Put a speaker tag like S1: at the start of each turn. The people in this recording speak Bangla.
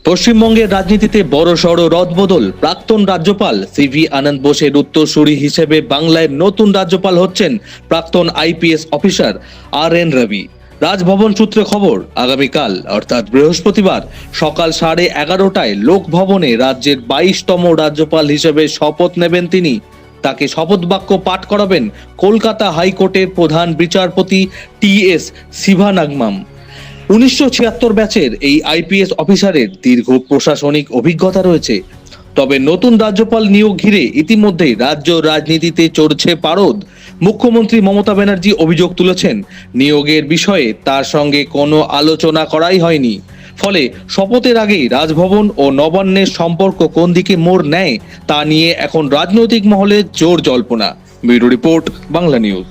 S1: পশ্চিমবঙ্গের রাজনীতিতে বড়সড় রদবদল। প্রাক্তন রাজ্যপাল সিভি আনন্দ বোসের উত্তরসূরি হিসেবে বাংলায় নতুন রাজ্যপাল হচ্ছেন প্রাক্তন আইপিএস অফিসার RN রবি। রাজভবন সূত্রে খবর, আগামীকাল অর্থাৎ বৃহস্পতিবার সকাল 11:30টায় লোকভবনে রাজ্যের 22তম রাজ্যপাল হিসেবে শপথ নেবেন তিনি। তাকে শপথ বাক্য পাঠ করাবেন কলকাতা হাইকোর্টের প্রধান বিচারপতি TS শিভানাগমাম। 1976 ব্যাচের এই আইপিএস অফিসারের দীর্ঘ প্রশাসনিক অভিজ্ঞতা রয়েছে। তবে নতুন রাজ্যপাল নিয়োগ ঘিরে ইতিমধ্যেই রাজ্য রাজনীতিতে চড়ছে পারদ। মুখ্যমন্ত্রী মমতা ব্যানার্জি অভিযোগ তুলেছেন, নিয়োগের বিষয়ে তার সঙ্গে কোনো আলোচনা করাই হয়নি। ফলে শপথের আগেই রাজভবন ও নবান্নের সম্পর্ক কোন দিকে মোড় নেয় তা নিয়ে এখন রাজনৈতিক মহলে জোর জল্পনা। Bureau report, Bangla news.